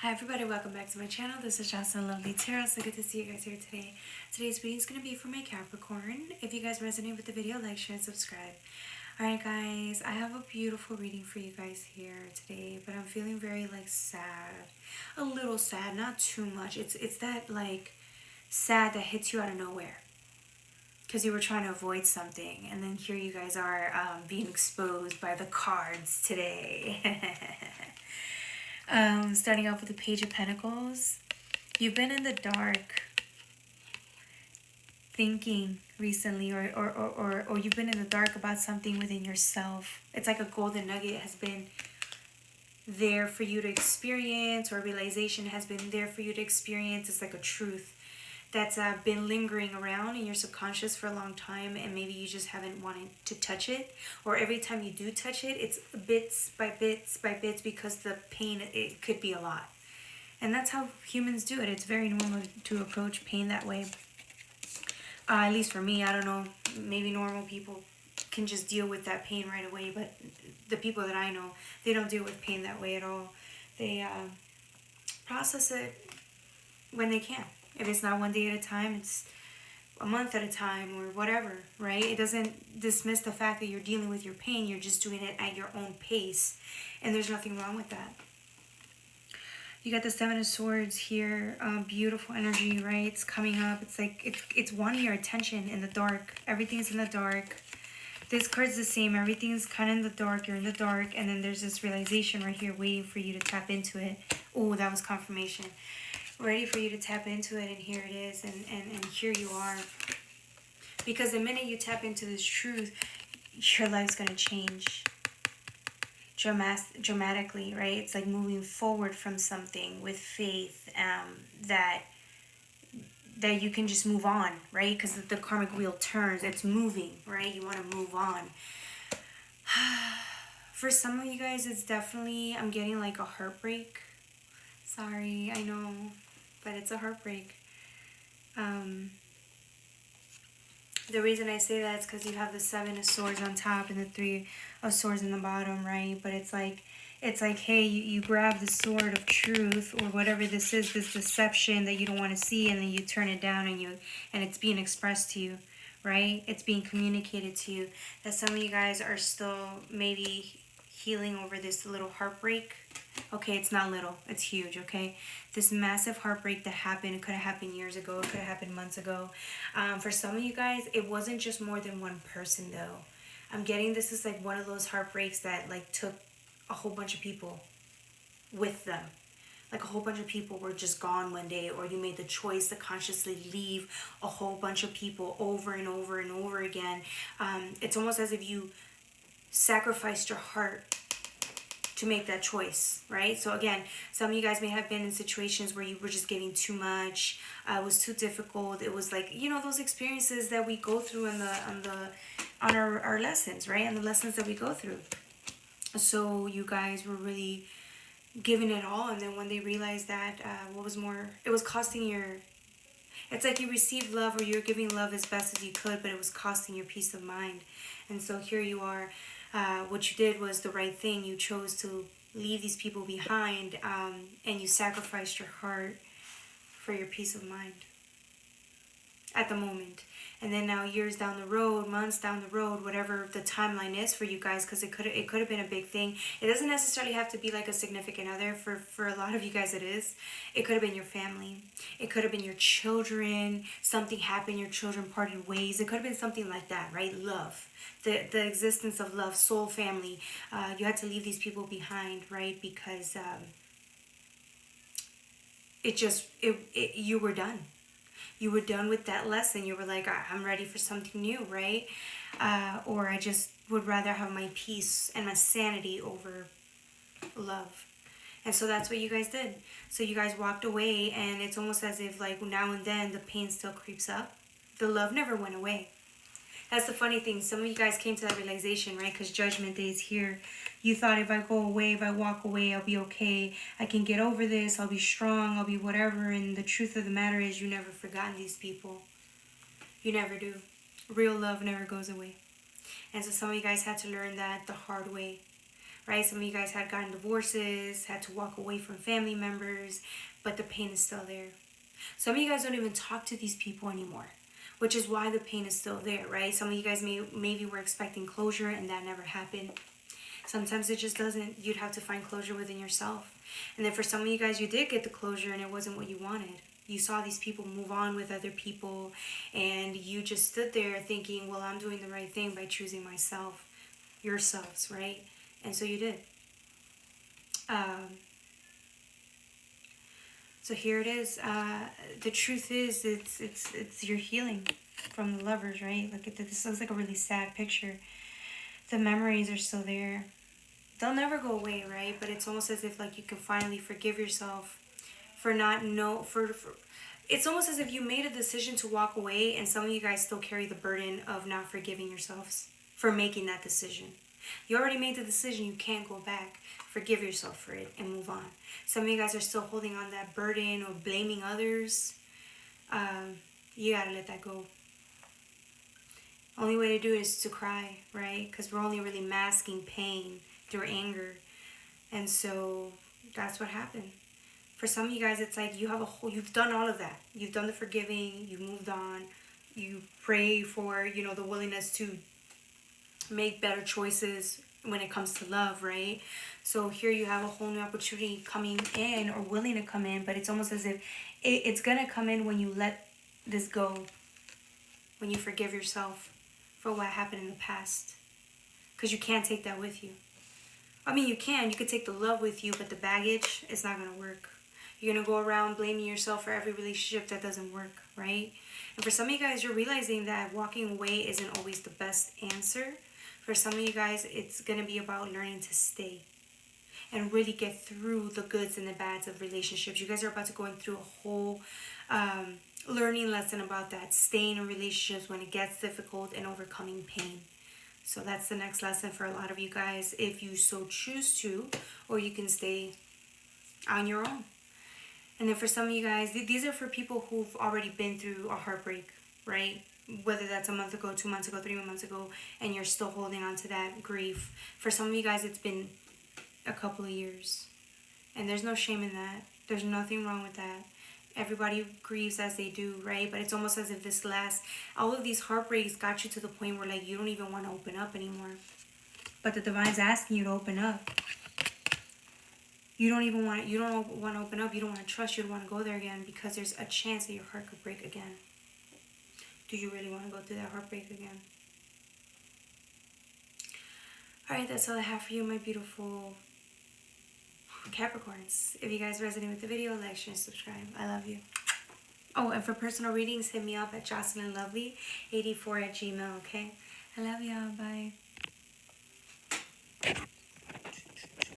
Hi everybody, welcome back to my channel. This is Jocelyn Lovely Tarot. So good to see you guys here today. Today's reading is going to be for my Capricorn. If you guys resonate with the video, like, share, and subscribe. Alright guys, I have a beautiful reading for you guys here today, but I'm feeling very sad. A little sad, not too much. It's that sad that hits you out of nowhere. Because you were trying to avoid something, and then here you guys are being exposed by the cards today. Starting off with the Page of Pentacles. You've been in the dark thinking recently, or you've been in the dark about something within yourself. It's like a golden nugget has been there for you to experience, or a realization has been there for you to experience. It's like a truth that's been lingering around in your subconscious for a long time, and maybe you just haven't wanted to touch it, or every time you do touch it, it's bits by bits by bits, because the pain, it could be a lot. And that's how humans do it. It's very normal to approach pain that way. At least for me, I don't know, maybe normal people can just deal with that pain right away, but the people that I know, they don't deal with pain that way at all. They process it when they can. If it's not one day at a time, it's a month at a time, or whatever, right? It doesn't dismiss the fact that you're dealing with your pain. You're just doing it at your own pace, and there's nothing wrong with that. You got the Seven of Swords here. Beautiful energy, right? It's coming up. It's like it's wanting your attention in the dark. Everything's in the dark. This card's the same. Everything's kind of in the dark. You're in the dark, and then there's this realization right here waiting for you to tap into it. Oh, that was confirmation. Ready for you to tap into it, and here it is, and here you are. Because the minute you tap into this truth, your life's going to change dramatically, right? It's like moving forward from something with faith, that you can just move on, right? Because the karmic wheel turns, it's moving, right? You want to move on. For some of you guys, it's definitely, I'm getting like a heartbreak. Sorry, I know, but it's a heartbreak. The reason I say that is because you have the Seven of Swords on top and the Three of Swords in the bottom, right? But it's like, hey, you grab the sword of truth, or whatever this is, this deception that you don't want to see, and then you turn it down, and it's being expressed to you, right? It's being communicated to you. That some of you guys are still maybe healing over this little heartbreak. Okay, it's not little, it's huge, okay? This massive heartbreak that happened, it could have happened years ago, it could have happened months ago. For some of you guys, it wasn't just more than one person, though. I'm getting this is like one of those heartbreaks that like took a whole bunch of people with them. Like a whole bunch of people were just gone one day, or you made the choice to consciously leave a whole bunch of people over and over and over again. It's almost as if you sacrificed your heart to make that choice, right? So again, some of you guys may have been in situations where you were just giving too much. It was too difficult. It was like, you know, those experiences that we go through on our lessons, right? And the lessons that we go through. So you guys were really giving it all, and then when they realized that, it was costing your, it's like you received love, or you're giving love as best as you could, but it was costing your peace of mind. And so here you are. What you did was the right thing. You chose to leave these people behind, and you sacrificed your heart for your peace of mind at the moment. And then now, years down the road, months down the road, whatever the timeline is for you guys, because it could have been a big thing. It doesn't necessarily have to be like a significant other. For a lot of you guys, it is. It could have been your family. It could have been your children. Something happened. Your children parted ways. It could have been something like that, right? Love. The existence of love, soul family. You had to leave these people behind, right? Because you were done. You were done with that lesson. You were like, I'm ready for something new, right? Or I just would rather have my peace and my sanity over love. And so that's what you guys did. So you guys walked away, and it's almost as if like now and then the pain still creeps up. The love never went away. That's the funny thing. Some of you guys came to that realization, right? Because Judgment Day is here. You thought if I go away, if I walk away, I'll be okay. I can get over this. I'll be strong. I'll be whatever. And the truth of the matter is, you never forgotten these people. You never do. Real love never goes away. And so some of you guys had to learn that the hard way. right? Some of you guys had gotten divorces, had to walk away from family members, but the pain is still there. Some of you guys don't even talk to these people anymore, which is why the pain is still there, right? Some of you guys maybe were expecting closure and that never happened. Sometimes it just doesn't. You'd have to find closure within yourself. And then for some of you guys, you did get the closure and it wasn't what you wanted. You saw these people move on with other people and you just stood there thinking, well, I'm doing the right thing by choosing myself, yourselves, right? And so you did. So here it is. The truth is, it's your healing from the lovers, right? Look at this. This looks like a really sad picture. The memories are still there. They'll never go away, right? But it's almost as if like you can finally forgive yourself for not know for it's almost as if you made a decision to walk away, and some of you guys still carry the burden of not forgiving yourselves for making that decision. You already made the decision. You can't go back. Forgive yourself for it and move on. Some of you guys are still holding on that burden or blaming others. You gotta let that go. Only way to do it is to cry, right? Because we're only really masking pain through anger. And so that's what happened. For some of you guys, it's like you've done all of that. You've done the forgiving, you've moved on, you pray for, the willingness to make better choices when it comes to love, right? So here you have a whole new opportunity coming in or willing to come in, but it's almost as if it's going to come in when you let this go, when you forgive yourself for what happened in the past. Because you can't take that with you. I mean, you could take the love with you, but the baggage, it's not going to work. You're going to go around blaming yourself for every relationship that doesn't work, right? And for some of you guys, you're realizing that walking away isn't always the best answer. For some of you guys, it's going to be about learning to stay and really get through the goods and the bads of relationships. You guys are about to go through a whole learning lesson about that, staying in relationships when it gets difficult and overcoming pain. So that's the next lesson for a lot of you guys, if you so choose to, or you can stay on your own. And then for some of you guys, these are for people who've already been through a heartbreak, right? Whether that's a month ago, 2 months ago, 3 months ago, and you're still holding on to that grief. For some of you guys, it's been a couple of years. And there's no shame in that. There's nothing wrong with that. Everybody grieves as they do, right? But it's almost as if all of these heartbreaks got you to the point where like you don't even want to open up anymore. But the divine's asking you to open up. You don't want to open up. You don't want to trust. You don't want to go there again because there's a chance that your heart could break again. Do you really want to go through that heartbreak again? Alright, that's all I have for you, my beautiful Capricorns. If you guys resonate with the video, like, share, and subscribe. I love you. Oh, and for personal readings, hit me up at JocelynLovely84@gmail.com, okay? I love y'all. Bye.